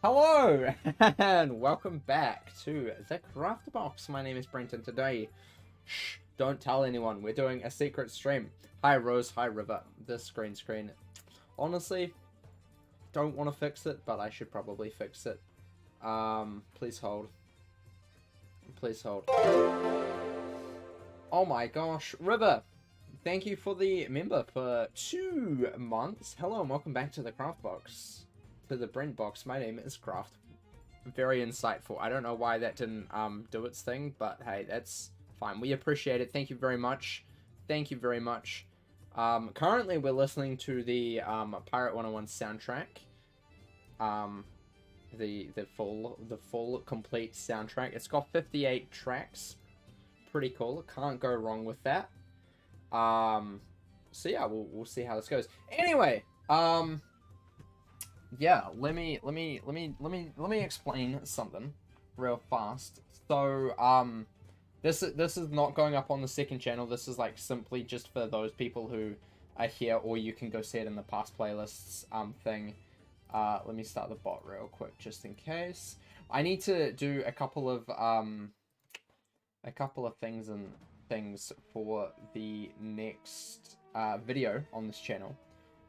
Hello and welcome back to TheCraftBox. My name is Brent and today, don't tell anyone, we're doing a secret stream. Hi Rose, hi River. This green screen, honestly, don't want to fix it, but I should probably fix it. Please hold. Please hold. Oh my gosh, River, thank you for the member for 2 months. Hello and welcome back to the TheCraftBox. To the Brent box. My name is Craft. Very insightful. I don't know why that didn't do its thing, but hey, that's fine. We appreciate it. Thank you very much. Thank you very much. Currently we're listening to the Pirate 101 soundtrack. The full complete soundtrack. It's got 58 tracks. Pretty cool. Can't go wrong with that. So yeah, we'll see how this goes. Anyway, yeah, let me explain something real fast. So, this is not going up on the second channel. This is like simply just for those people who are here, or you can go see it in the past playlists thing. Let me start the bot real quick just in case. I need to do a couple of things for the next video on this channel.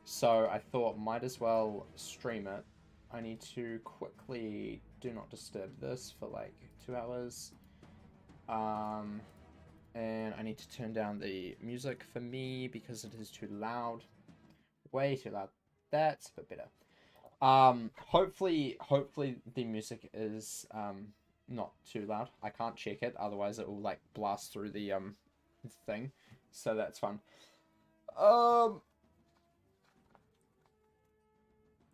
So I thought might as well stream it. I need to quickly do not disturb this for like 2 hours. And I need to turn down the music for me because it is too loud. Way too loud. That's a bit better. Hopefully the music is not too loud. I can't check it, otherwise it will like blast through the thing. So that's fun.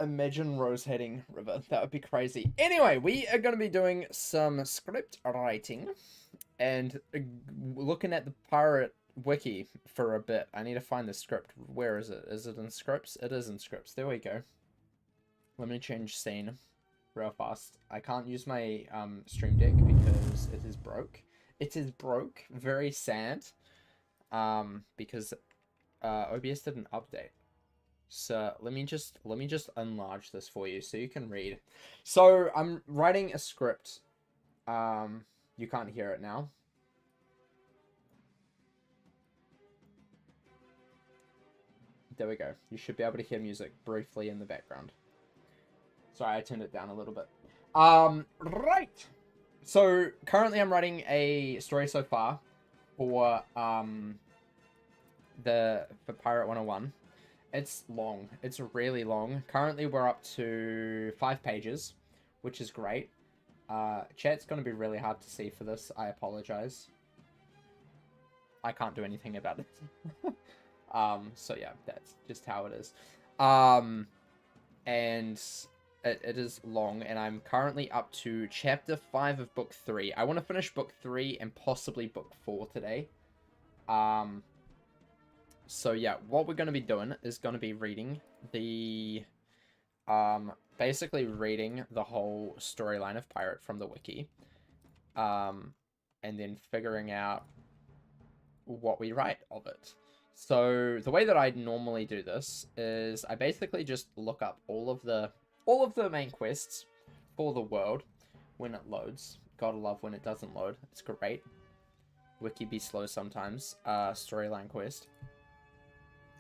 Imagine Rose heading River. That would be crazy. Anyway, we are going to be doing some script writing and looking at the pirate wiki for a bit. I need to find the script. Where is it? Is it in scripts? It is in scripts. There we go. Let me change scene real fast. I can't use my stream deck because it is broke. It is broke. Very sad. Because OBS did an update. So let me just enlarge this for you so you can read. So I'm writing a script. You can't hear it now. There we go. You should be able to hear music briefly in the background. Sorry, I turned it down a little bit. Right. So currently I'm writing a story so far for for Pirate 101. It's long. It's really long. Currently, we're up to 5 pages, which is great. Chat's going to be really hard to see for this. I apologize. I can't do anything about it. So yeah, that's just how it is. And it is long, and I'm currently up to chapter 5 of book 3. I want to finish book 3 and possibly book 4 today. So yeah, what we're going to be doing is going to be reading the, basically reading the whole storyline of Pirate from the wiki, and then figuring out what we write of it. So the way that I normally do this is I basically just look up all of the main quests for the world when it loads. Gotta love when it doesn't load. It's great. Wiki be slow sometimes. Storyline quest.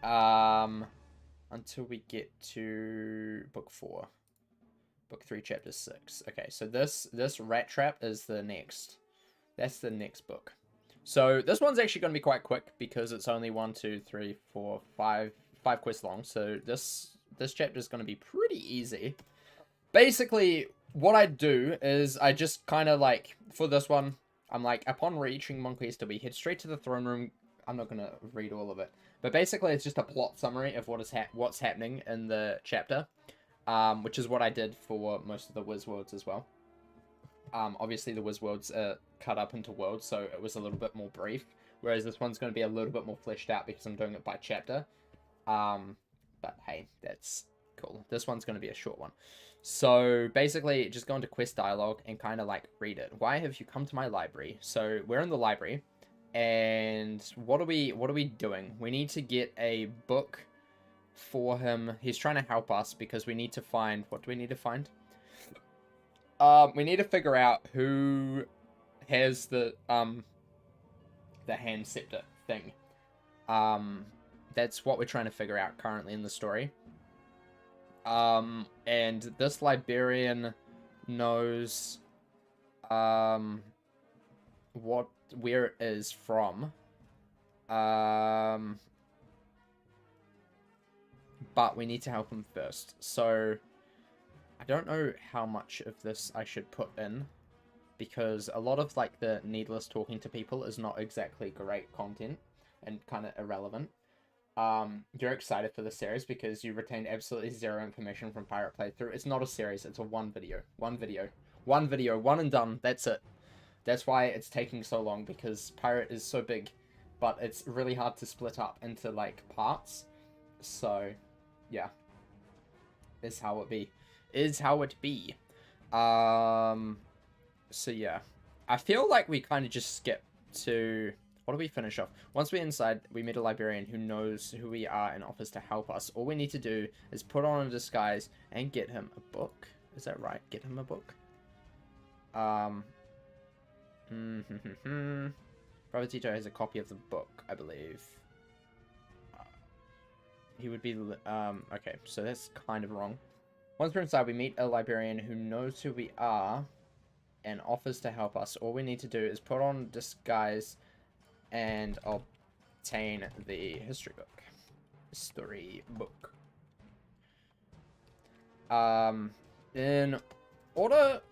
Until we get to book 4. Book 3, chapter 6. Okay, so this rat trap is the next. That's the next book. So this one's actually going to be quite quick because it's only 1, 2, 3, 4, 5 quests long. So this chapter is going to be pretty easy. Basically, what I do is I just kind of like, for this one, I'm like, upon reaching Monkey we head straight to the throne room. I'm not going to read all of it. But basically, it's just a plot summary of what's happening in the chapter, which is what I did for most of the Wiz Worlds as well. Obviously, the Wiz Worlds are cut up into worlds, so it was a little bit more brief, whereas this one's going to be a little bit more fleshed out because I'm doing it by chapter. But hey, that's cool. This one's going to be a short one. So basically, just go into quest dialogue and kind of like read it. Why have you come to my library? So we're in the library. And what are we doing? We need to get a book for him. He's trying to help us because we need to find, what do we need to find? We need to figure out who has the hand scepter thing. That's what we're trying to figure out currently in the story. And this librarian knows where it is from. But we need to help him first. So I don't know how much of this I should put in, because a lot of like the needless talking to people is not exactly great content and kind of irrelevant. You're excited for the series because you retained absolutely zero information from Pirate Playthrough. It's not a series, it's a one video, one and done. That's it. That's why it's taking so long, because Pirate is so big, but it's really hard to split up into like parts. So yeah, is how it be. So yeah, I feel like we kind of just skip to, what do we finish off? Once we're inside, we meet a librarian who knows who we are and offers to help us. All we need to do is put on a disguise and get him a book. Is that right? Get him a book? Brother Tito has a copy of the book, I believe. He would be, okay, so that's kind of wrong. Once we're inside, we meet a librarian who knows who we are and offers to help us. All we need to do is put on disguise and obtain the history book. In order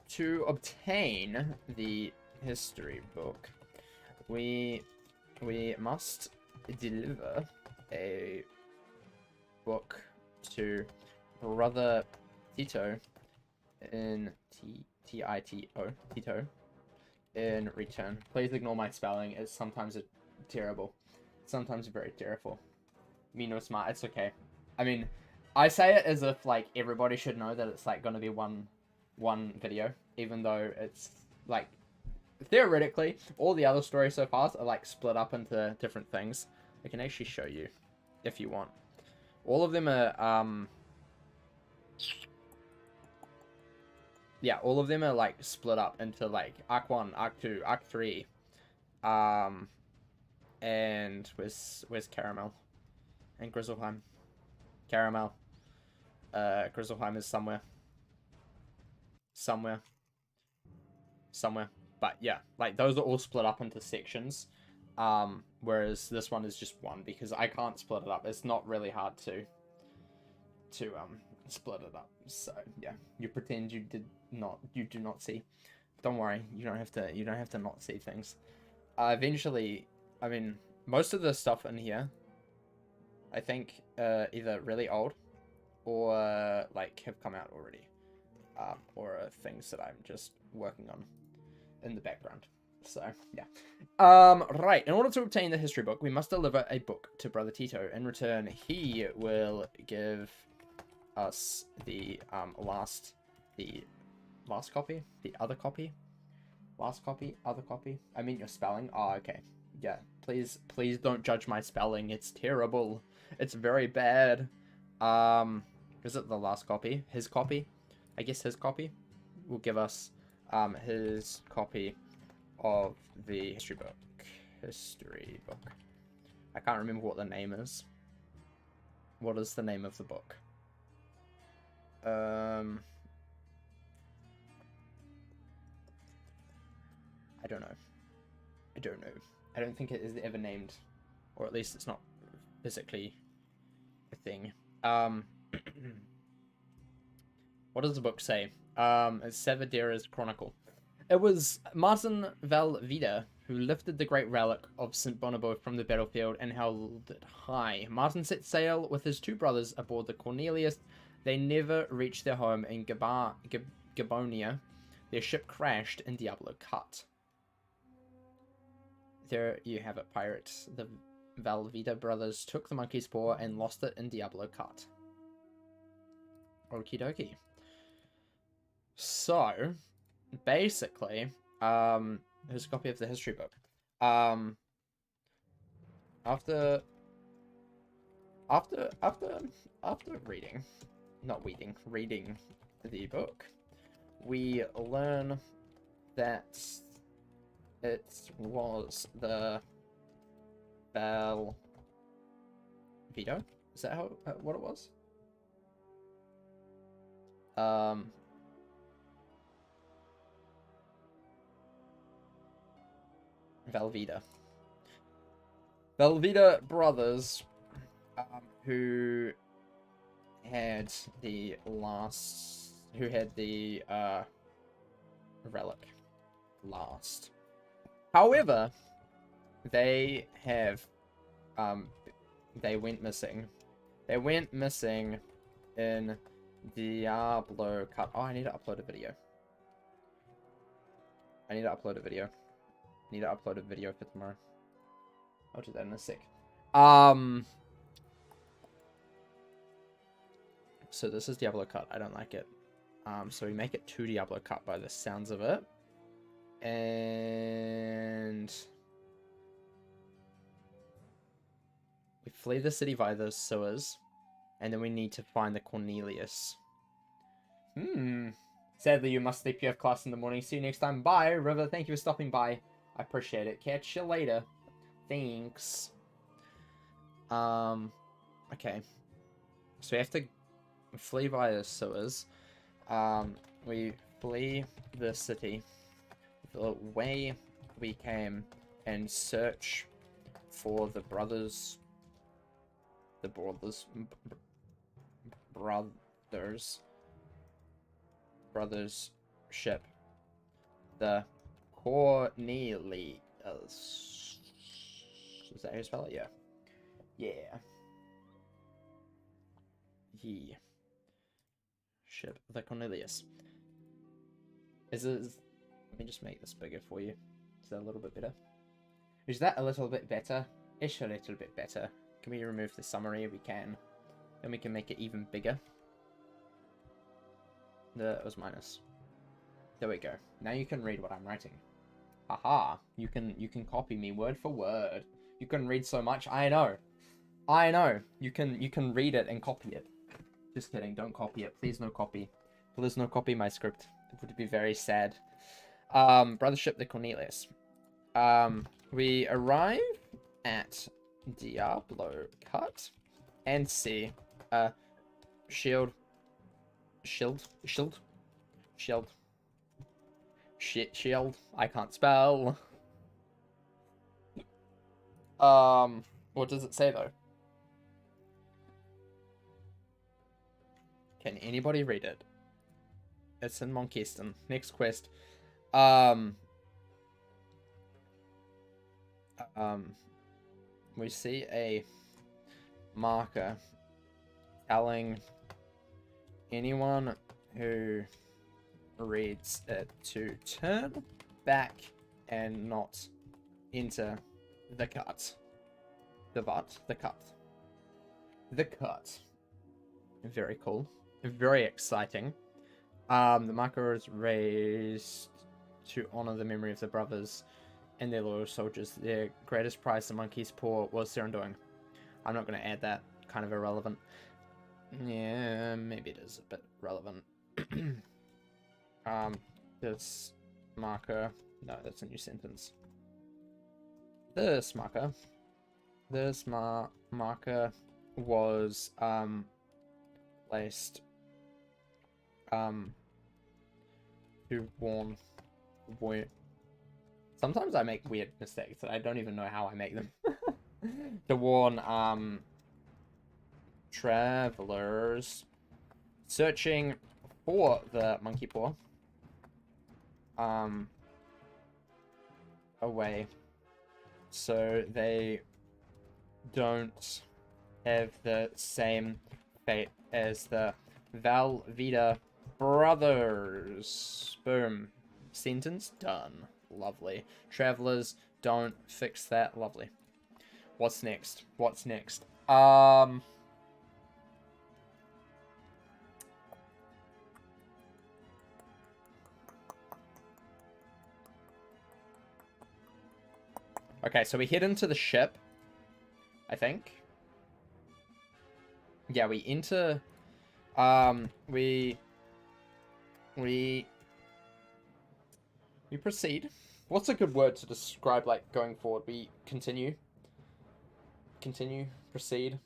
to obtain the history book, we must deliver a book to Brother Tito in Tito in return. Please ignore my spelling. It's sometimes terrible. Sometimes very terrible. Me no smart. It's okay. I mean, I say it as if like everybody should know that it's like gonna be one video, even though it's like theoretically all the other stories so far are like split up into different things. I can actually show you if you want. All of them are yeah, all of them are like split up into like Arc 1, Arc 2, Arc 3. And where's Caramel? And Grizzleheim. Caramel. Grizzleheim is somewhere. Somewhere. But yeah, like those are all split up into sections. Whereas this one is just one, because I can't split it up. It's not really hard to split it up. So yeah, you pretend you do not see. Don't worry, you don't have to not see things. Eventually, I mean, most of the stuff in here, I think, either really old or like have come out already, or things that I'm just working on in the background. So yeah. Right. In order to obtain the history book, we must deliver a book to Brother Tito. In return, he will give us the last copy, other copy. I mean your spelling. Oh, okay. Yeah. Please don't judge my spelling. It's terrible. It's very bad. Is it the last copy? His copy? I guess his copy will give us his copy of the history book. I can't remember what the name is. What is the name of the book? I don't know. I don't think it is ever named, or at least it's not physically a thing. What does the book say? It's Savadera's Chronicle. It was Martin Valvida who lifted the great relic of St. Bonaboe from the battlefield and held it high. Martin set sail with his two brothers aboard the Cornelius. They never reached their home in Gabonia. Their ship crashed in Diablo Cut. There you have it, pirates. The Valvida brothers took the monkey's paw and lost it in Diablo Cut. Okie dokie. So, basically, here's a copy of the history book. After reading the book, we learn that it was the Bell Vito? Is that how what it was? Velveeta brothers, who had the relic last. However, they have they went missing. They went missing in Diablo cut. Oh, I need to upload a video. I need to upload a video for tomorrow. I'll do that in a sec. So this is Diablo cut. I don't like it. So we make it 2 Diablo cut by the sounds of it. And we flee the city via the sewers. And then we need to find the Cornelius. Sadly, you must sleep. You have class in the morning. See you next time. Bye, River. Thank you for stopping by. I appreciate it. Catch you later. Thanks. Okay. So we have to flee via the sewers. We flee the city the way we came and search for the brothers ship, the Cornelius. Is that how you spell it? Yeah. Ship the Cornelius. Let me just make this bigger for you. Is that a little bit better? Is that a little bit better? It's a little bit better. Can we remove the summary? We can. Then we can make it even bigger. It was minus. There we go. Now you can read what I'm writing. Haha. You can copy me word for word. You can read so much. I know. You can read it and copy it. Just kidding. Don't copy it. Please no copy. Please no copy my script. It would be very sad. Brothership the Cornelius. We arrive at Diablo Cut and see shield. I can't spell. What does it say though? Can anybody read it? It's in Monkeston. Next quest. We see a marker telling anyone who reads it to turn back and not enter the cut. The cut. Very cool. Very exciting. The marker is raised to honor the memory of the brothers and their loyal soldiers. Their greatest prize the monkeys poor was their undoing. I'm not going to add that. Kind of irrelevant. Yeah, maybe it is a bit relevant. This marker... No, that's a new sentence. This marker was, placed, to warn... Sometimes I make weird mistakes, and I don't even know how I make them. To warn, travelers searching for the monkey paw, away, so they don't have the same fate as the Velveeta brothers. Boom. Sentence done. Lovely. Travelers, don't fix that. Lovely. What's next? Okay, so we head into the ship, I think. Yeah, we enter... We We proceed. What's a good word to describe, like, going forward? We continue. Continue. Proceed.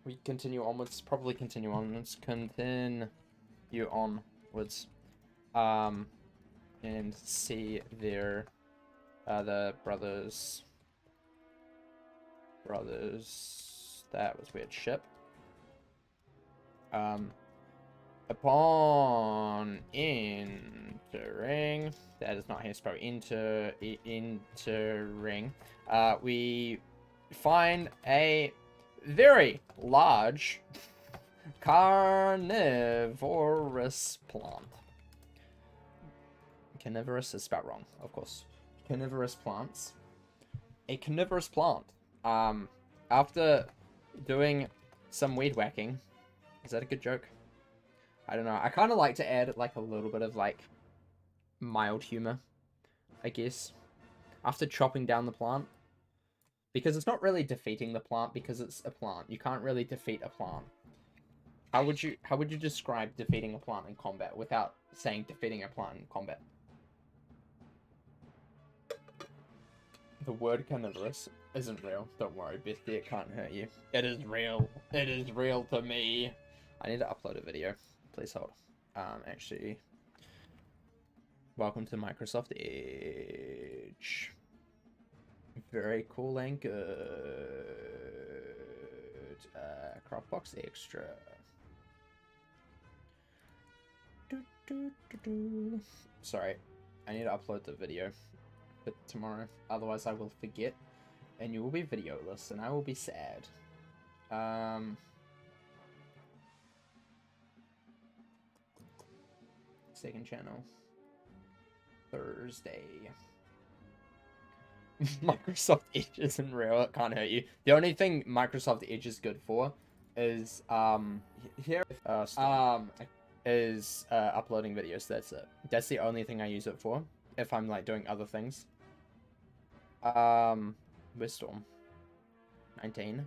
We continue onwards. Probably continue onwards. Continue onwards. And see their the brothers. That was weird. Ship. Upon entering, that is not how you spell entering, we find a very large carnivorous plant. Carnivorous is spelled wrong, of course. Carnivorous plants. A carnivorous plant. After doing some weed whacking, is that a good joke? I don't know. I kind of like to add, like, a little bit of, like, mild humor, I guess, after chopping down the plant. Because it's not really defeating the plant, because it's a plant. You can't really defeat a plant. How would you describe defeating a plant in combat without saying defeating a plant in combat? The word carnivorous isn't real. Don't worry, bestie, it can't hurt you. It is real. It is real to me. I need to upload a video. Please hold. Actually, welcome to Microsoft Edge. Very cool and good. CraftBox Extra. Sorry, I need to upload the video for tomorrow. Otherwise, I will forget, and you will be videoless, and I will be sad. Second channel. Thursday. Microsoft Edge isn't real. It can't hurt you. The only thing Microsoft Edge is good for is uploading videos. That's it. That's the only thing I use it for. If I'm like doing other things. Where's Storm? 19.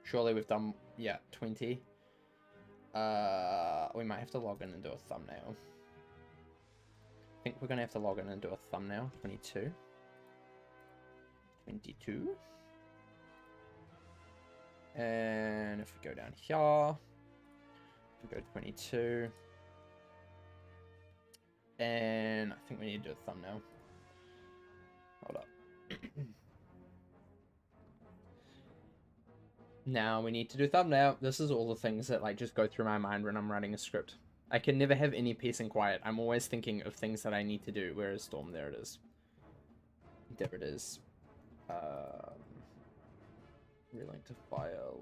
Surely we've done 20. We might have to log in and do a thumbnail. I think we're gonna have to log in and do a thumbnail. 22. 22. And if we go down here, we go 22. And I think we need to do a thumbnail. Hold up. Now we need to do thumbnail. This is all the things that like just go through my mind when I'm writing a script. I can never have any peace and quiet. I'm always thinking of things that I need to do. Where is Storm? There it is. There it is. Relink to file.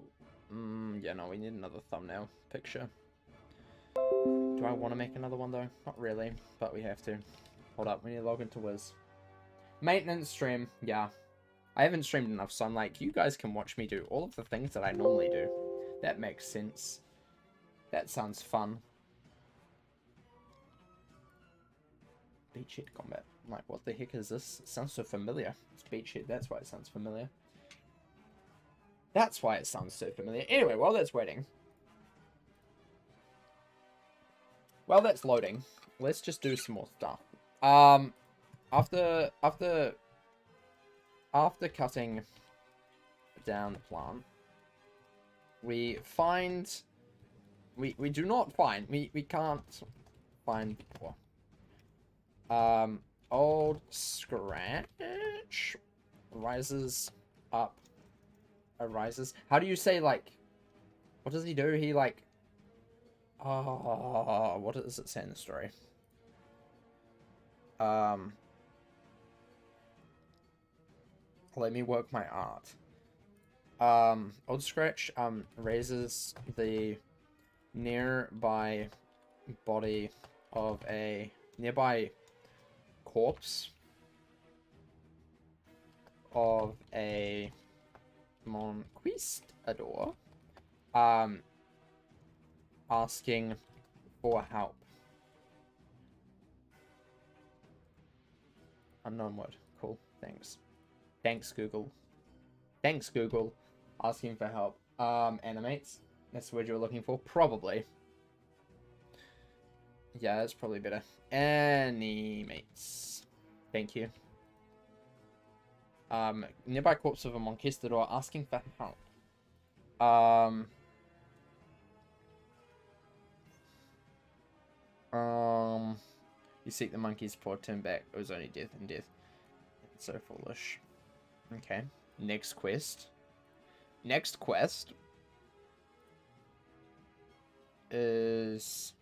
Yeah, no, we need another thumbnail picture. Do I want to make another one though? Not really, but we have to. Hold up, we need to log into Wiz. Maintenance stream. Yeah. I haven't streamed enough, so I'm like, you guys can watch me do all of the things that I normally do. That makes sense. That sounds fun. Beachhead combat. I'm like, what the heck is this? It sounds so familiar. It's Beachhead, that's why it sounds familiar. That's why it sounds so familiar. Anyway, while that's waiting. While that's loading, let's just do some more stuff. After cutting down the plant, we find... We do not find... We can't find more. Old Scratch rises up. Arises. How do you say, like... What does he do? He, like... Oh, what does it say in the story? Let me work my art. Old Scratch, raises the nearby body of a nearby corpse of a Conquistador, asking for help. Unknown word. Cool. Thanks. Thanks, Google. Thanks, Google. Asking for help. Animates. That's the word you were looking for? Probably. Yeah, that's probably better. Animates. Thank you. Nearby corpse of a conquistador asking for help. You seek the monkey's paw, turn back. It was only death and death. It's so foolish. Okay. Next quest. Next quest is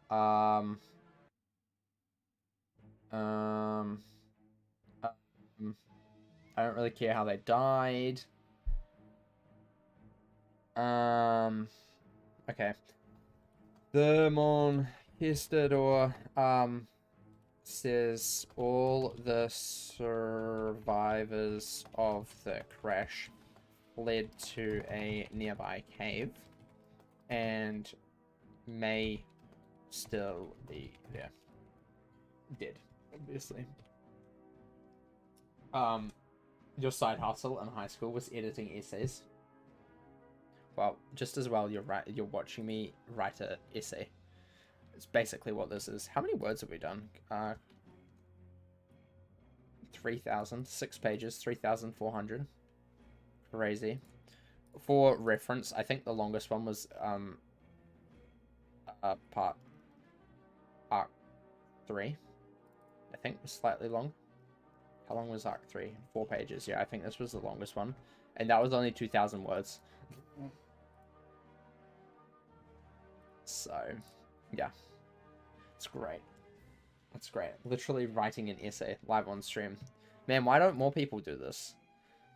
um I don't really care how they died. Okay. The Conquistador says all the survivors of the crash fled to a nearby cave and may still be there. Dead, obviously. Your side hustle in high school was editing essays. Well, just as well you're watching me write an essay. It's basically what this is. How many words have we done? 3,000. 6 pages. 3,400. Crazy. For reference, I think the longest one was part arc 3. I think was slightly long. How long was arc 3? 4 pages. Yeah, I think this was the longest one. And that was only 2,000 words. So, yeah. It's great. It's great. Literally writing an essay live on stream. Man, why don't more people do this?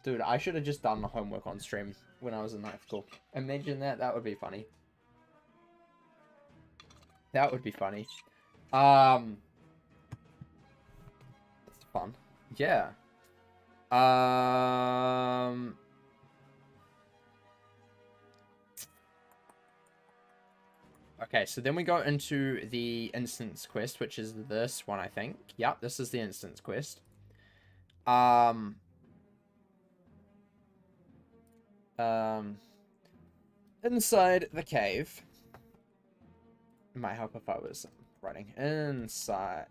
Dude, I should have just done the homework on stream when I was in ninth school. Imagine that. That would be funny. That would be funny. It's fun. Yeah. Okay, so then we go into the instance quest, which is this one, I think. Yep, this is the instance quest. Inside the cave. It might help if I was writing inside.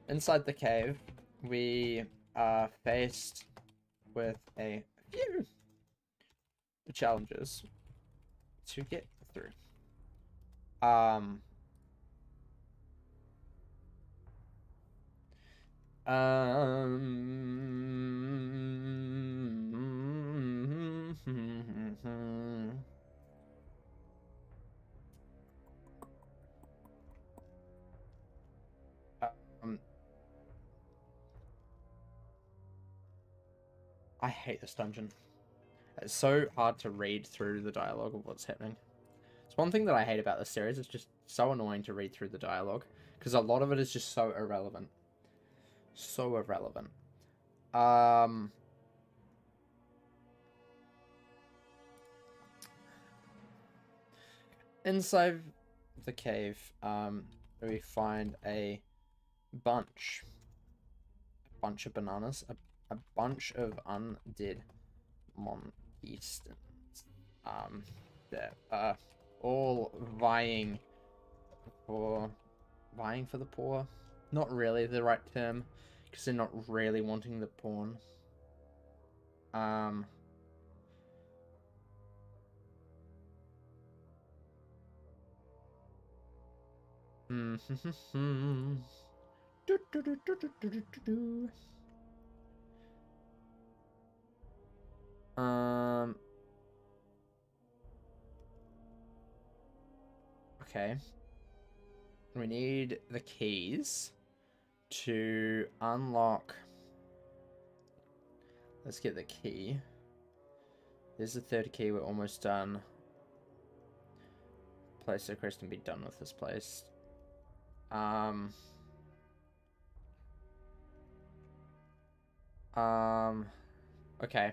Inside the cave, we are faced with a few challenges to get through. I hate this dungeon. It's so hard to read through the dialogue of what's happening. It's one thing that I hate about this series. It's just so annoying to read through the dialogue because a lot of it is just so irrelevant. So irrelevant. Inside the cave, we find a bunch of bananas, a bunch of undead monsters, that are all vying for the poor. Not really the right term, because they're not really wanting the pawn. Okay. We need the keys to unlock. Let's get the key. There's the third key. We're almost done. Place the crest and be done with this place. Okay.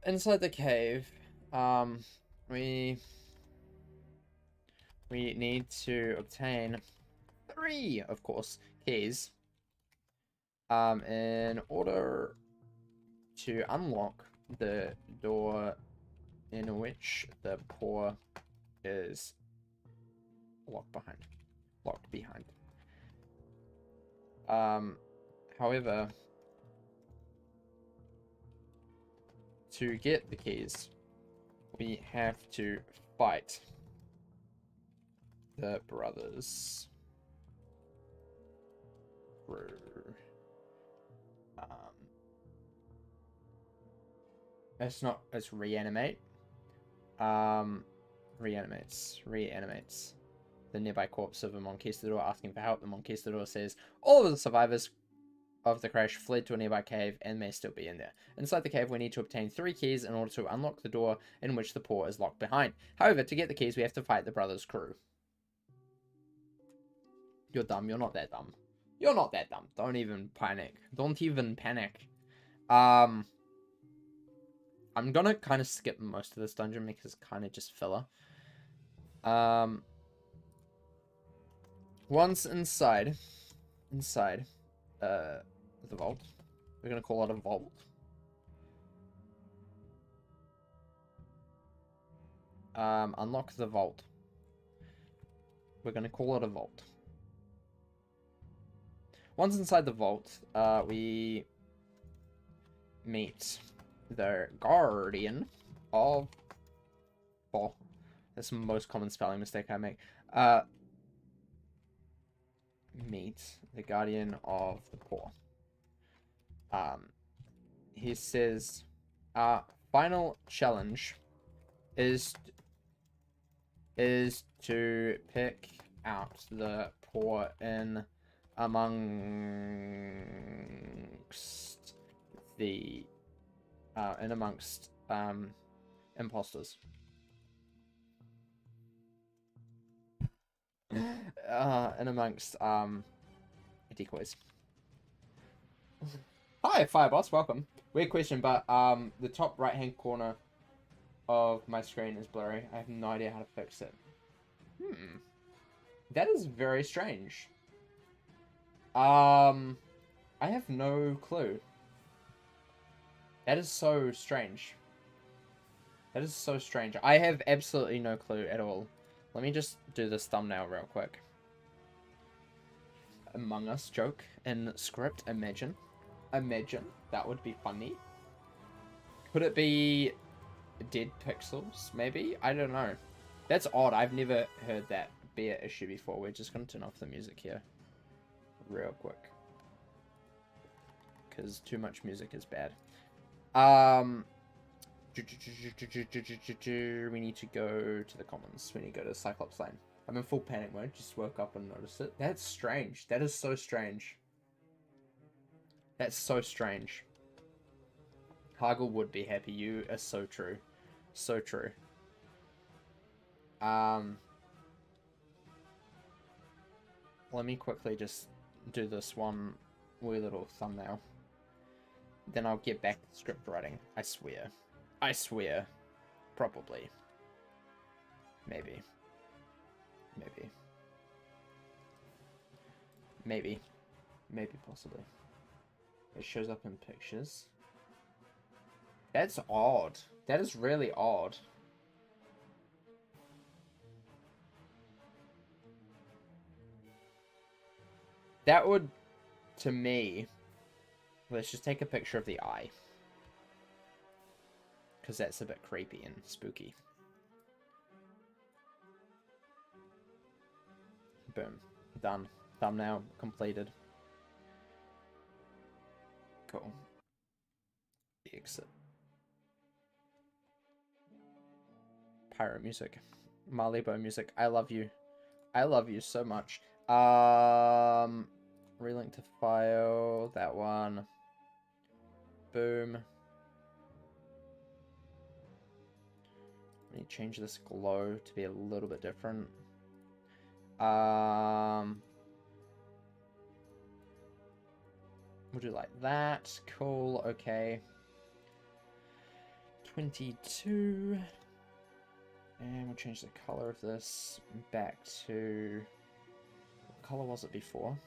Inside the cave, we need to obtain 3, of course, keys. In order to unlock the door in which the poor is locked behind. However, to get the keys, we have to fight the brothers through. It's reanimate. Reanimates the nearby corpse of a Monquistador asking for help. The Monquistador says all of the survivors of the crash fled to a nearby cave and may still be in there. Inside the cave, we need to obtain 3 keys in order to unlock the door in which the poor is locked behind. However, to get the keys, we have to fight the brothers' crew. You're dumb. You're not that dumb. You're not that dumb. Don't even panic. Don't even panic. I'm gonna kind of skip most of this dungeon because it's kind of just filler. Once inside the vault, we're gonna call it a vault. Unlock the vault. We're gonna call it a vault. Once inside the vault, we meet the guardian of... Oh, that's the most common spelling mistake I make. Meet the guardian of the poor. He says, final challenge is to pick out the poor in amongst the imposters. And amongst decoys. Hi, Firebots, welcome. Weird question, but the top right hand corner of my screen is blurry. I have no idea how to fix it. That is very strange. I have no clue. That is so strange. That is so strange. I have absolutely no clue at all. Let me just do this thumbnail real quick. Among Us joke in script. Imagine. Imagine. That would be funny. Could it be dead pixels? Maybe? I don't know. That's odd. I've never heard that be an issue before. We're just going to turn off the music here. Real quick. Because too much music is bad. We need to go to the commons. We need to go to Cyclops Lane. I'm in full panic mode. Just woke up and noticed it. That's strange. That is so strange. That's so strange. Hagel would be happy. You are so true. So true. Let me quickly just do this one wee little thumbnail. Then I'll get back to script writing. I swear. I swear. Probably. Maybe. Maybe. Maybe. Maybe, possibly. It shows up in pictures. That's odd. That is really odd. That would, to me... Let's just take a picture of the eye. Because that's a bit creepy and spooky. Boom. Done. Thumbnail completed. Cool. Exit. Pyro music. Malibu music. I love you. I love you so much. Relink to file. That one. Boom. Let me change this glow to be a little bit different. We'll do like that. Cool. Okay. 22. And we'll change the color of this back to... What color was it before?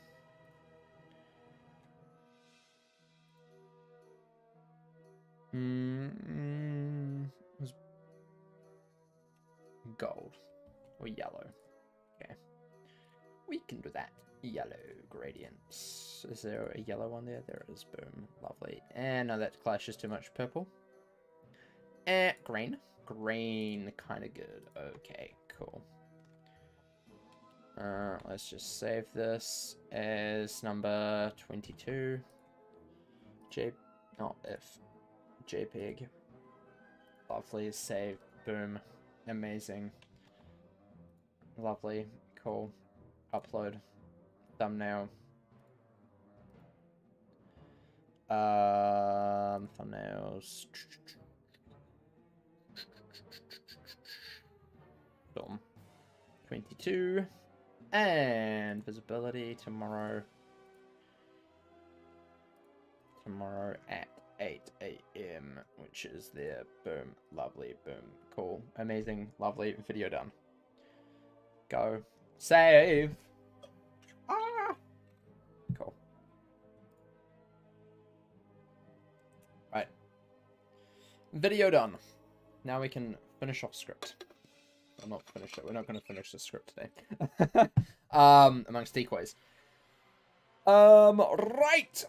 It was gold or yellow. Okay, we can do that. Yellow gradients. Is there a yellow one there? There is. Boom. Lovely. And no, that clashes too much. Purple. Green. Green, kind of good. Okay, cool. Let's just save this as number 22. JPEG. Lovely. Save. Boom. Amazing. Lovely. Cool. Upload. Thumbnail. Thumbnails. Boom. 22. And visibility tomorrow. Tomorrow at 8 AM, which is there. Boom. Lovely. Boom. Cool. Amazing. Lovely. Video done. Go. Save. Ah. Cool. Right. Video done. Now we can finish off script. I'll not finish it. We're not going to finish the script today. Amongst decoys. Right.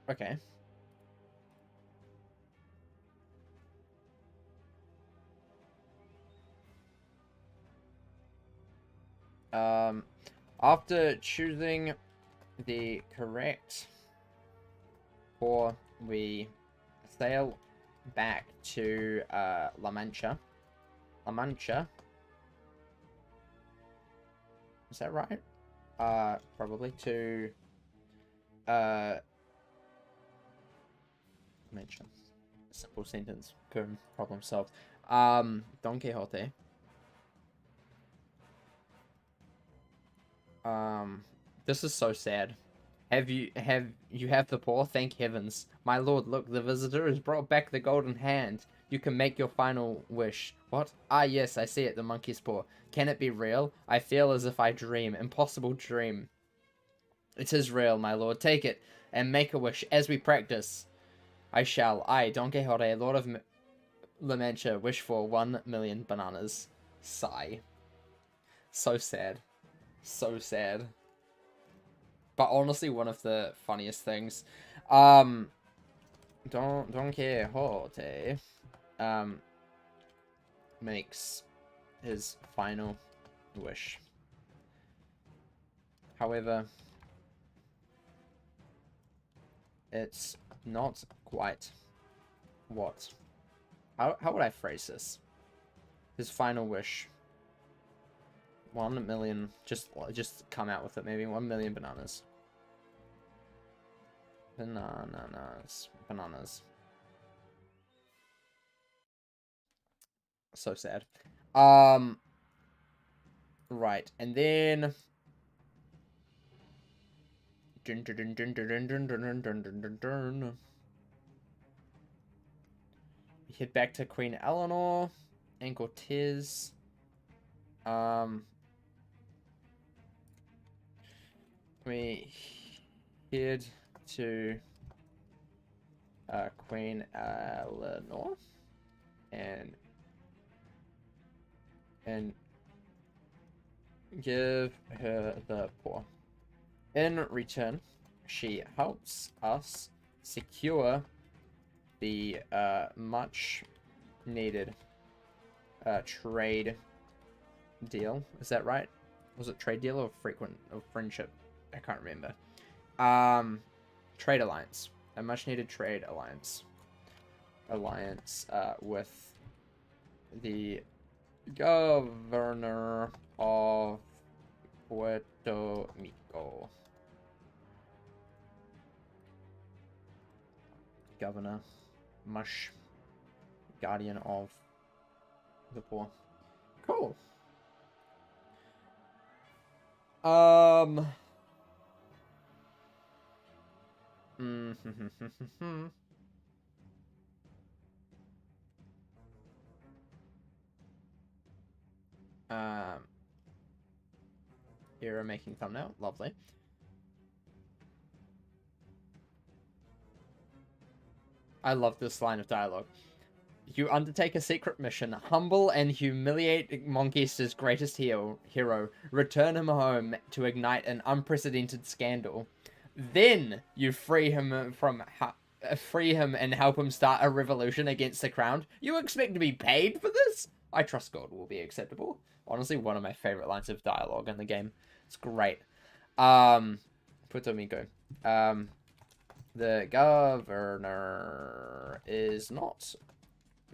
Okay. After choosing the correct paw, we sail back to La Mancha. La Mancha. Is that right? Probably to Mancha. Simple sentence. Boom. Problem solved. Don Quixote. This is so sad. Have you the paw? Thank heavens. My lord, look, the visitor has brought back the golden hand. You can make your final wish. What? Ah, yes, I see it, the monkey's paw. Can it be real? I feel as if I dream. Impossible dream. It is real, my lord. Take it, and make a wish as we practice. I shall. I, Don Quixote, Lord of La Mancha, wish for 1,000,000 bananas. Sigh. So sad. So sad. But honestly, one of the funniest things. Don Quixote makes his final wish. However, it's not quite what. How would I phrase this? His final wish. 1,000,000. Just come out with it. Maybe 1,000,000 bananas. Bananas. So sad. Right, and then we head back to Queen Eleanor and Cortez. We head to Queen Eleanor and give her the paw. In return, she helps us secure the much needed trade deal. Is that right? Was it trade deal or frequent or friendship? I can't remember. Trade alliance. A much needed trade alliance. With the governor of Puerto Rico. Governor. Mush. Guardian of the poor. Cool. Here, making thumbnail. Lovely. I love this line of dialogue. You undertake a secret mission, humble and humiliate Monkester's greatest hero, return him home to ignite an unprecedented scandal. Then you free him and help him start a revolution against the crown. You expect to be paid for this? I trust God will be acceptable. Honestly, one of my favorite lines of dialogue in the game. It's great. Putomigo. The governor is not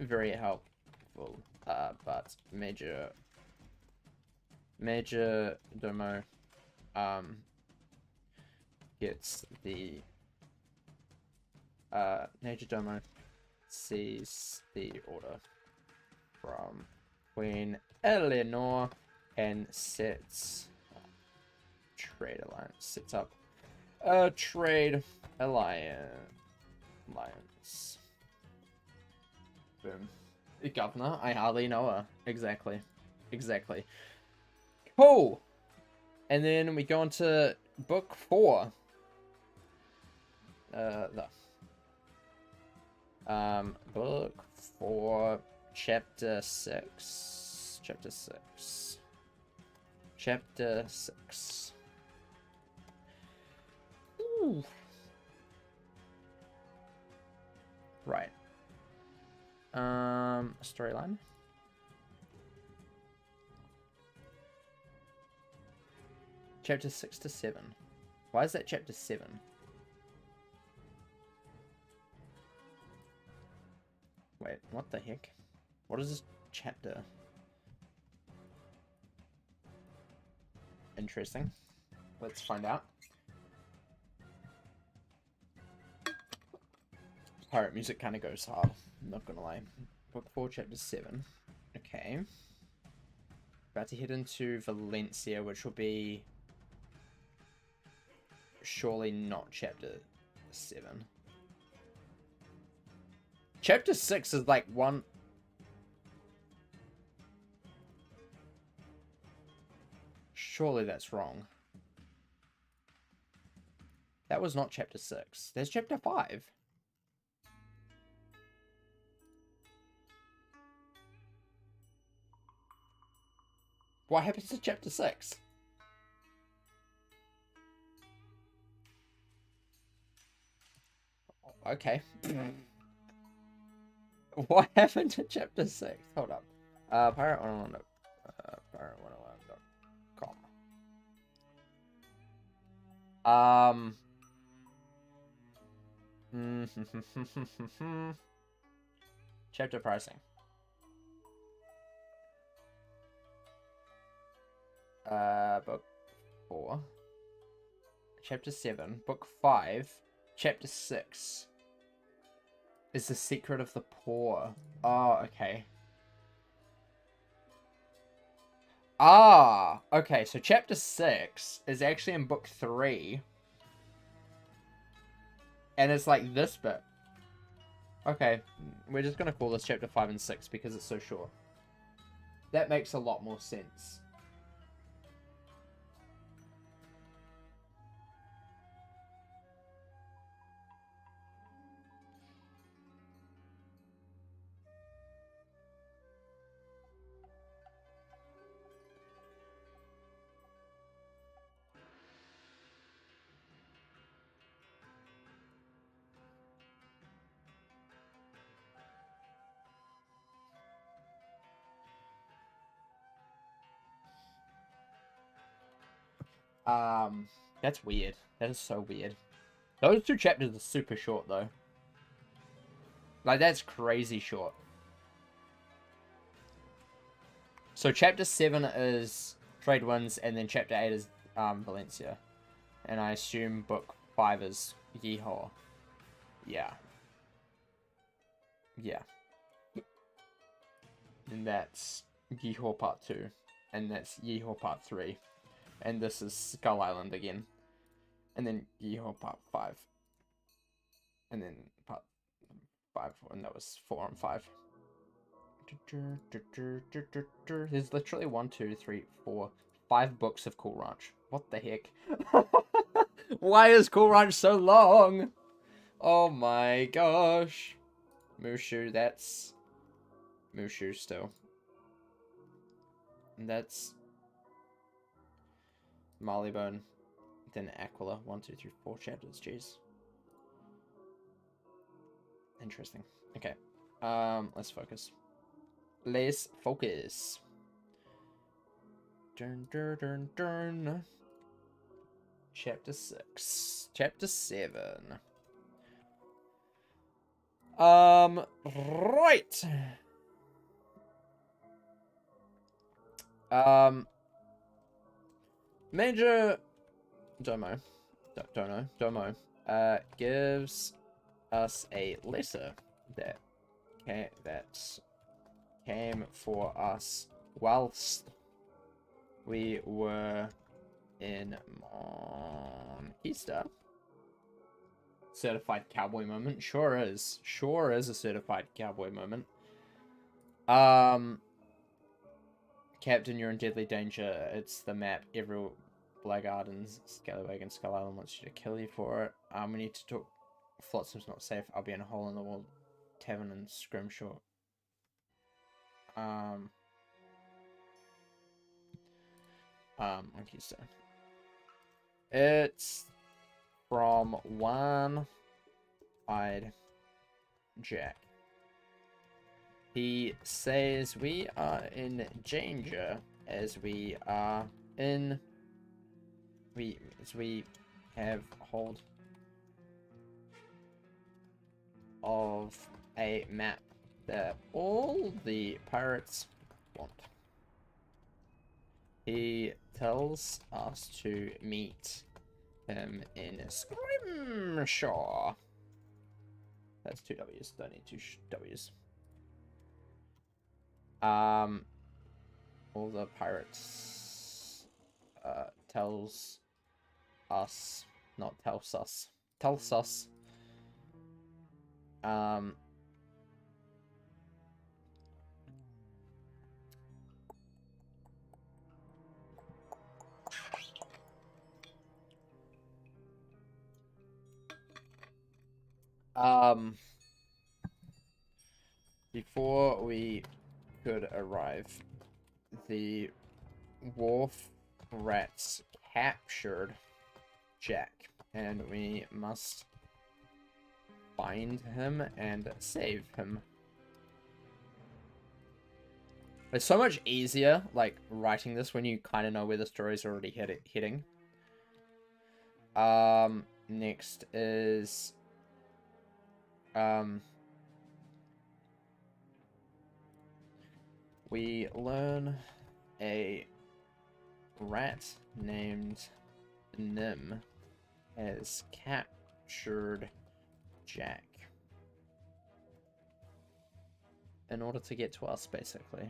very helpful, but Major Domo gets the Major Domo sees the order from Queen Eleanor and sets up a trade alliance. Boom. The governor, I hardly know her. Exactly. Cool. And then we go on to book 4. Book 4, chapter 6. Chapter 6. Ooh. Right. Storyline. Chapter 6 to 7. Why is that chapter 7? Wait, what the heck? What is this chapter? Interesting. Let's find out. Pirate music kind of goes hard. I'm not gonna lie. Book 4, chapter 7. Okay. About to head into Valencia, which will be surely not chapter 7. Chapter 6 is like one... Surely that's wrong. That was not chapter 6. There's chapter 5. What happens to chapter 6? Okay. What happened to chapter 6? Hold up. Pirate 101. Pirate101.com. Chapter pricing. Book 4. Chapter 7. Book 5. Chapter 6. Is the secret of the poor. Oh, okay. Ah, okay, so chapter 6 is actually in book 3. And it's like this bit. Okay, we're just gonna call this chapter 5 and 6 because it's so short. That makes a lot more sense. That's weird. That is so weird. Those 2 chapters are super short, though. Like, that's crazy short. So, chapter 7 is Trade Winds, and then chapter 8 is Valencia. And I assume book 5 is Yeehaw. Yeah. Yeah. And that's Yeehaw Part 2. And that's Yeehaw Part 3. And this is Skull Island again. And then Yeehaw Part 5. And then Part 5. And that was 4 and 5. There's literally 1, 2, 3, 4, 5 books of Cool Ranch. What the heck? Why is Cool Ranch so long? Oh my gosh. Mushu, that's Mushu still. And that's Marleybone, then Aquila. 1, 2, 3, 4 chapters, jeez. Interesting. Okay. Let's focus. Let's focus. Dun, dun, dun, dun. Chapter 6. Chapter 7. Right. Major Domo, gives us a letter that came for us whilst we were in Monquista. Certified cowboy moment. Sure is. Sure is a certified cowboy moment. Captain, you're in deadly danger. It's the map. Every blackguard in Scallywag and Skull Island wants you to kill you for it. We need to talk. Flotsam's not safe. I'll be in a hole in the wall tavern in Scrimshaw. Monquista. It's from One-Eyed Jack. He says we are in danger as we have hold of a map that all the pirates want. He tells us to meet him in Scrimshaw. That's 2 W's. Don't need 2 W's. All the pirates tells us, not tells us, tells us before we could arrive, the wharf rats captured Jack, and we must find him and save him. It's so much easier, like, writing this when you kind of know where the story's already heading. Next is we learn a rat named Nim has captured Jack in order to get to us, basically.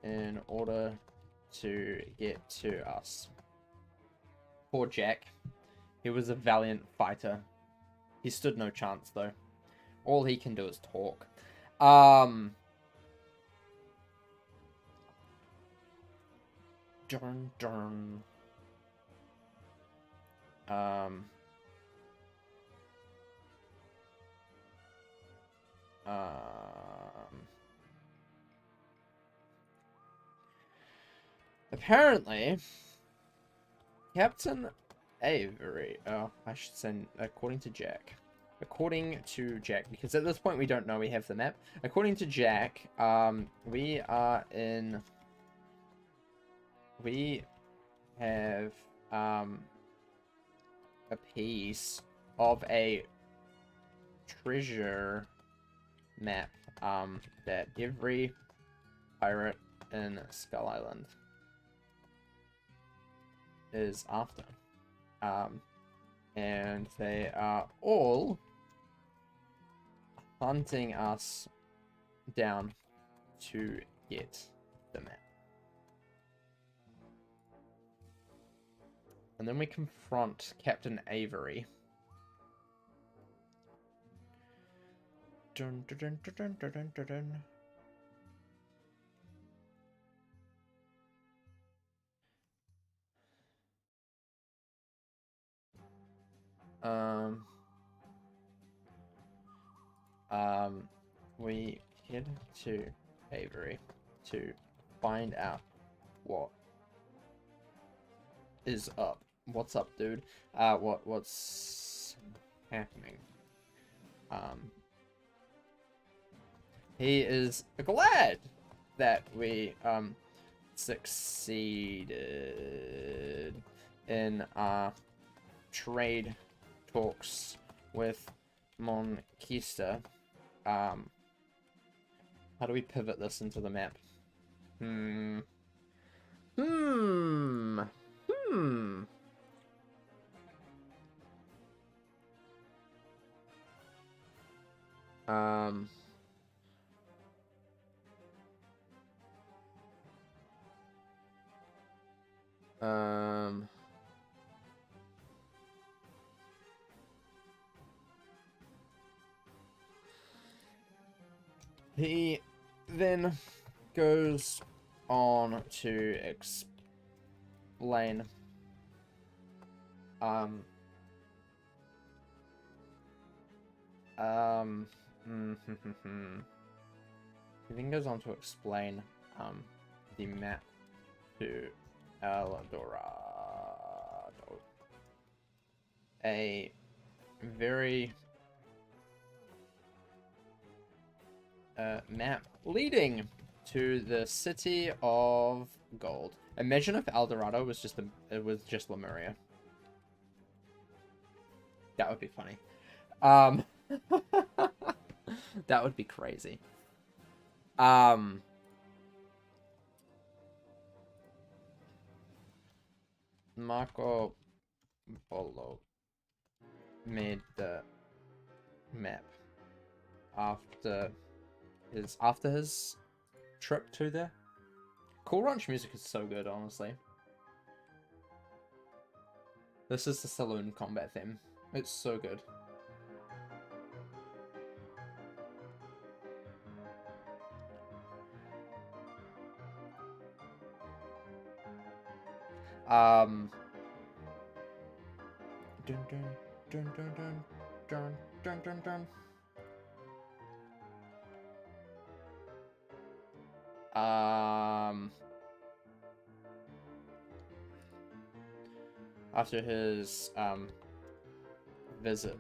In order to get to us. Poor Jack. He was a valiant fighter. He stood no chance, though. All he can do is talk. Dun dun. Apparently, Captain Avery, I should say, according to Jack, because at this point we don't know we have the map. According to Jack, we have a piece of a treasure map, that every pirate in Skull Island is after. And they are all hunting us down to get the map. And then we confront Captain Avery. Dun, dun, dun, dun, dun, dun, dun, dun. We head to Avery to find out what is up. What's up, dude? What's happening? He is glad that we succeeded in our trade talks with Monquista. How do we pivot this into the map? He then goes on to explain he then goes on to explain the map to El Dorado. A very map leading to the city of gold. Imagine if El Dorado was just Lemuria. That would be funny. That would be crazy. Marco Polo made the map after his trip to there. Cool Ranch music is so good, honestly. This is the saloon combat theme. It's so good. Dun dun dun dun dun dun dun dun dun. After his visit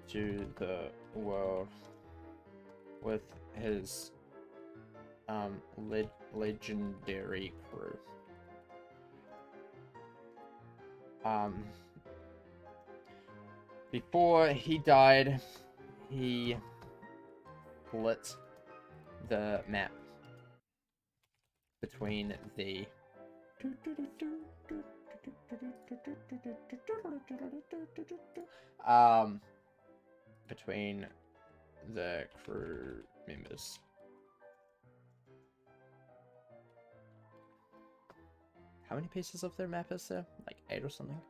to the world with his legendary crew. Before he died, he split the map between the between the crew members. How many pieces of their map is there? Like 8 or something?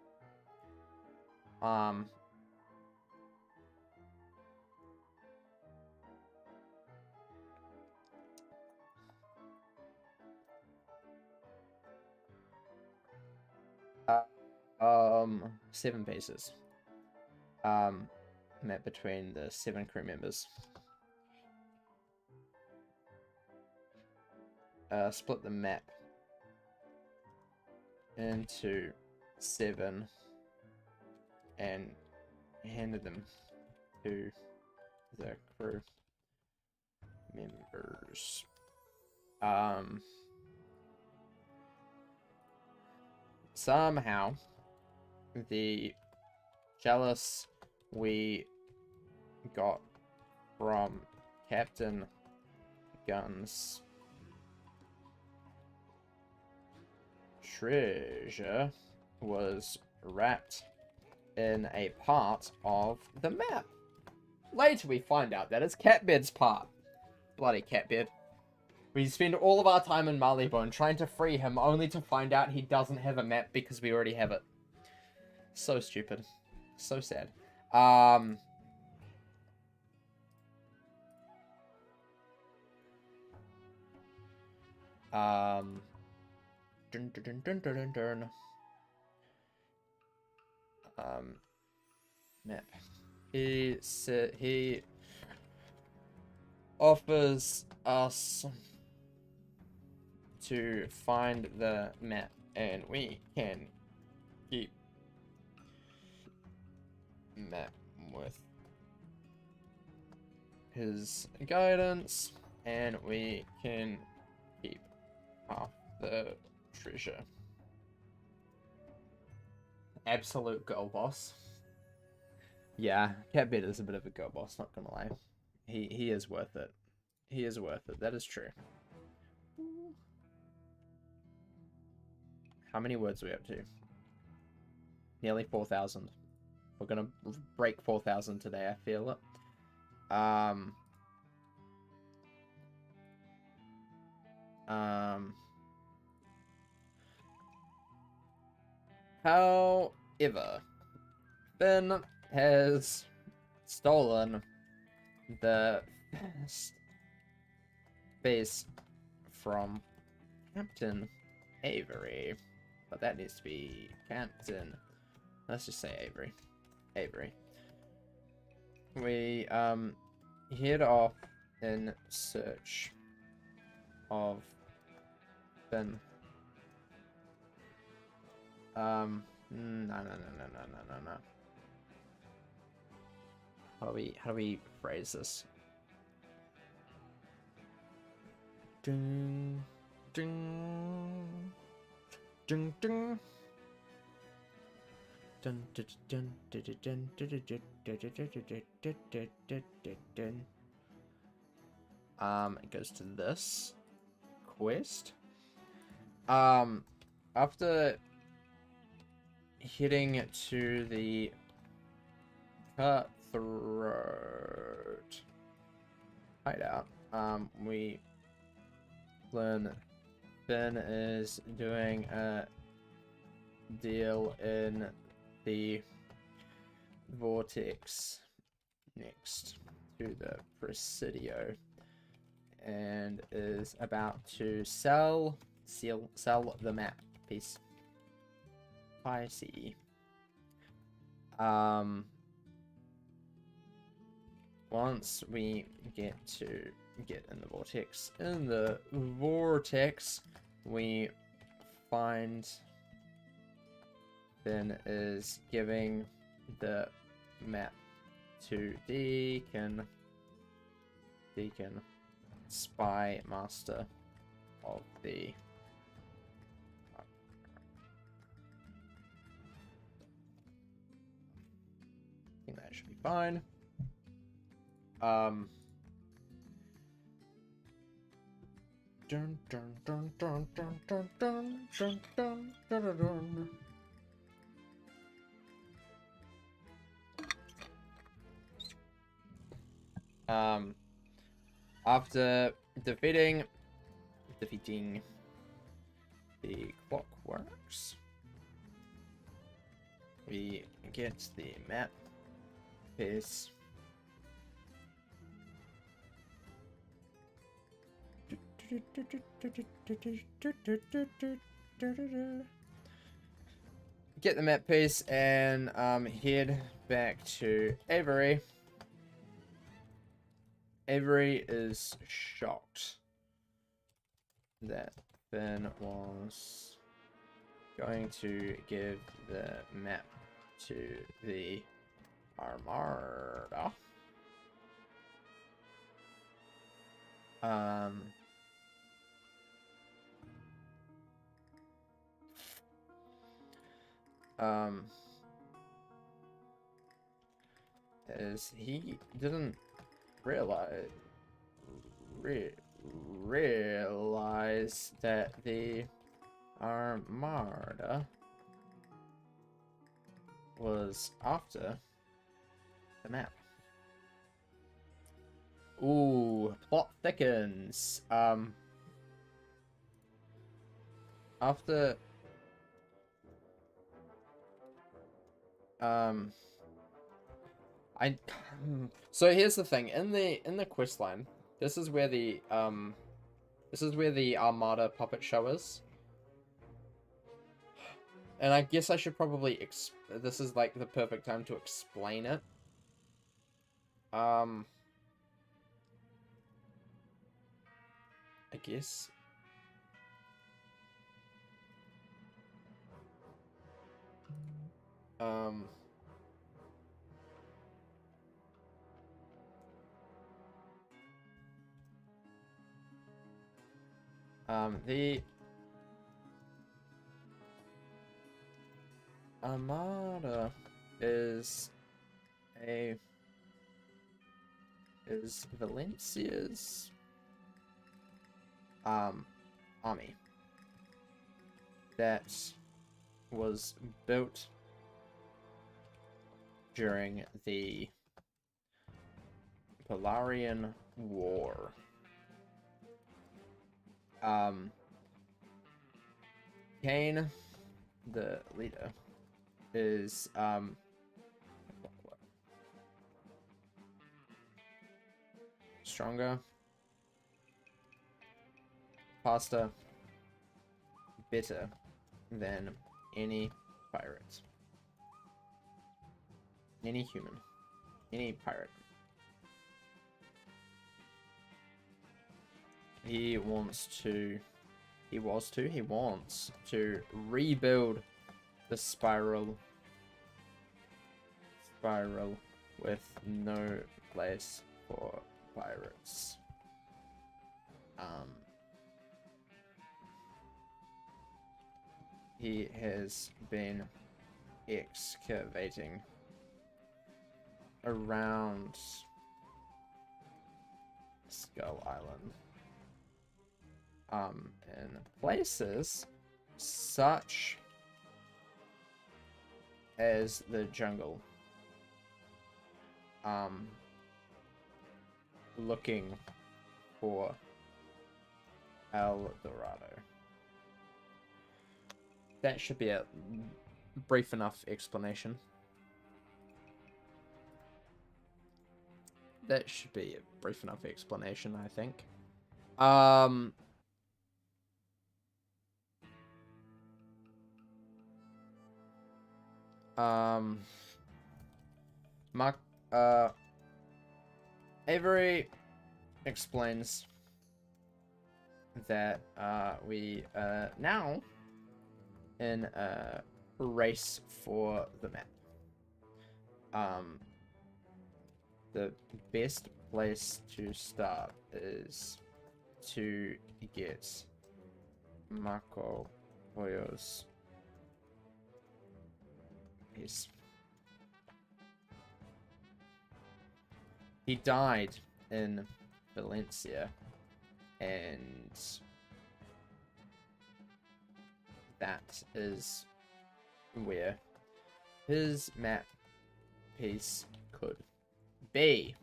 7 pieces. Map between the 7 crew members. Split the map into 7 and handed them to the crew members. Somehow the chalice we got from Captain Gun's treasure was wrapped in a part of the map. Later we find out that it's Catbeard's part. Bloody Catbeard. We spend all of our time in Marleybone trying to free him, only to find out he doesn't have a map because we already have it. So stupid. So sad. Dun dun dun dun dun dun dun. Map. He said he offers us to find the map, and we can keep map with his guidance, and we can keep half the treasure. Absolute girl boss. Yeah, Catbed is a bit of a girl boss, not gonna lie. He is worth it. He is worth it. That is true. How many words are we up to? Nearly 4,000. We're gonna break 4,000 today, I feel it. However, Finn has stolen the first base from Captain Avery, but that needs to be Captain. Let's just say Avery. Avery. We head off in search of Finn. No. How do we phrase this? Ding, ding, ding, ding. Dun, dun, dun, dun, dun, dun, dun, dun, dun. It goes to this quest. After heading to the Cutthroat hideout, we learn Finn is doing a deal in the Vortex next to the Presidio, and is about to sell the map piece. I see. Once we get in the vortex, we find Finn is giving the map to Deacon, spy master of the I think that should be fine. Dun, dun, dun, dun, dun, dun, dun, dun, dun, dun, dun. After defeating the Clockworks, we get the map piece. Get the map piece and head back to Avery. Avery is shocked that Finn was going to give the map to the Armada. As he didn't realize that the Armada was after the map. Ooh, plot thickens. After so here's the thing, in the quest line, this is where the Armada puppet show is. And I guess I should probably this is like the perfect time to explain it. I guess. The Armada is Valencia's army that was built during the Polarian War. Kane, the leader, is stronger, faster, better than any pirate, any human, any pirate. He wants to rebuild the spiral with no place for pirates. He has been excavating around Skull Island. In places such as the jungle. Looking for El Dorado. That should be a brief enough explanation. That should be a brief enough explanation, I think. Avery explains that we are now in a race for the map. The best place to start is to get Marco Pollo's piece. He died in Valencia, and that is where his map piece could be.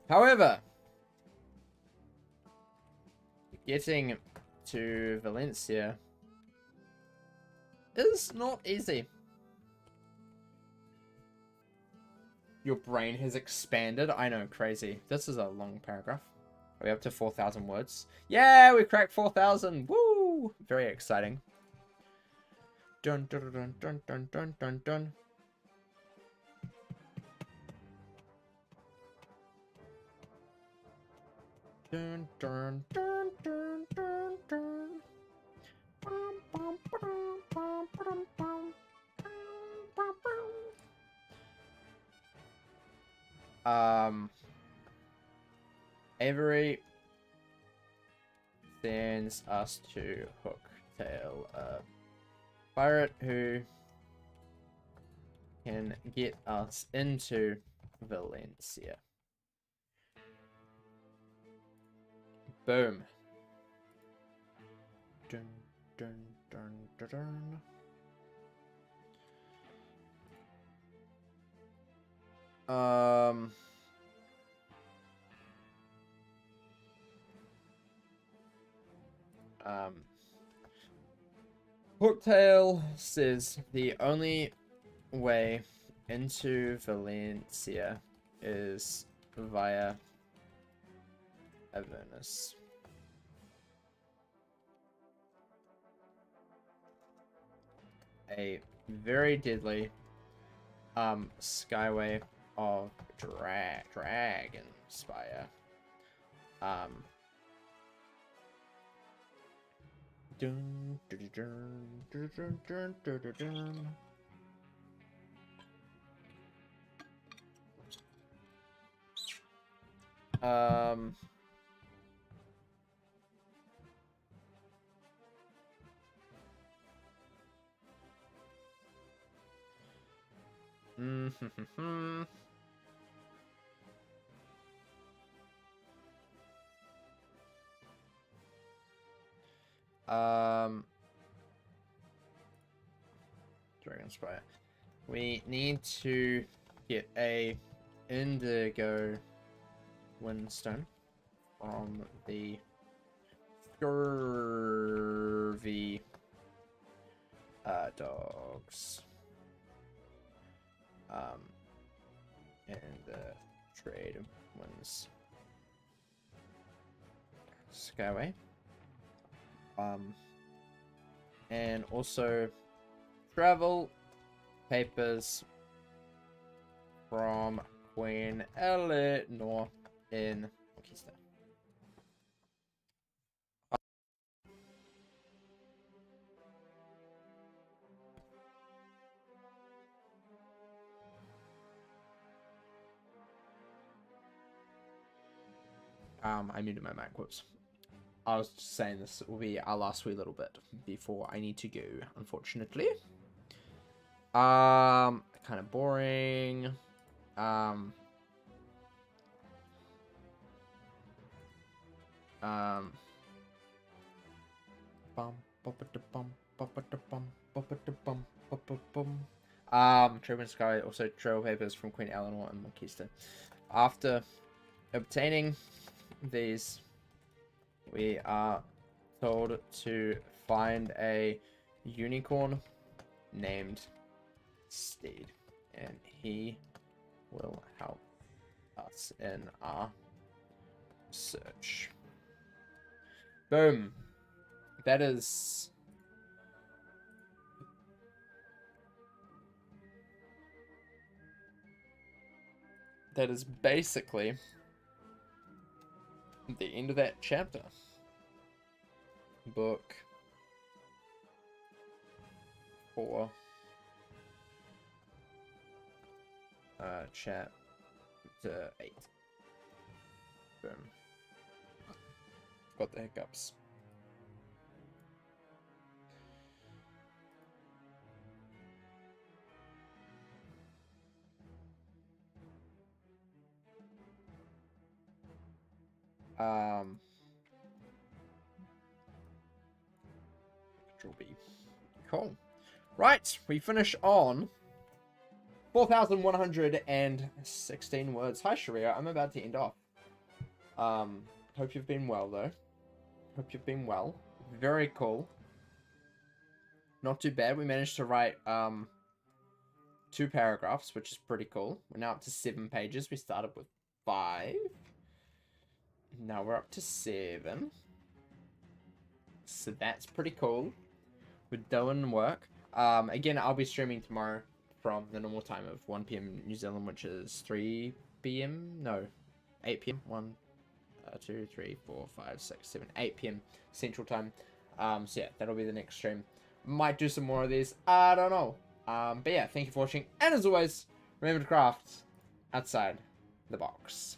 However, getting to Valencia is not easy. Your brain has expanded. I know, crazy. This is a long paragraph. Are we up to 4,000 words? Yeah, we cracked 4,000. Woo! Very exciting. Dun dun dun dun dun dun dun dun. Dun dun dun dun dun dun. Bum, bum, ba-dum, bum, ba-dum, bum. Bum, bum. Avery sends us to Hooktail, a pirate who can get us into Valencia. Boom. Dun, dun, dun, dun, dun. Hooktail says the only way into Valencia is via Avernus. a very deadly Skyway of Dragon Spire. Dun, dun, dun, dun, dun, dun, dun, dun, dun. Dragon Spire. We need to get a indigo windstone from the scurvy dogs. And the trade wins Skyway. And also travel papers from Queen Eleanor in Pakistan. I muted my mic, whoops. I was just saying this will be our last wee little bit before I need to go, unfortunately. Kind of boring. Trade Sky, also trail papers from Queen Eleanor and Monkeyston. After obtaining these, we are told to find a unicorn named Steed, and he will help us in our search. Boom. That is basically the end of that chapter. Book 4. Chapter 8. Boom. Got the hiccups. Control B. Cool. Right, we finish on 4,116 words. Hi, Sharia. I'm about to end off. Hope you've been well, though. Hope you've been well. Very cool. Not too bad. We managed to write 2 paragraphs, which is pretty cool. We're now up to 7 pages. We started with 5. Now we're up to 7. So that's pretty cool. We're doing work. Again, I'll be streaming tomorrow from the normal time of 1 PM New Zealand, which is 3 PM? No, 8 PM. 1, 2, 3, 4, 5, 6, 7, 8 PM Central Time. So yeah, that'll be the next stream. Might do some more of these. I don't know. But yeah, thank you for watching. And as always, remember to craft outside the box.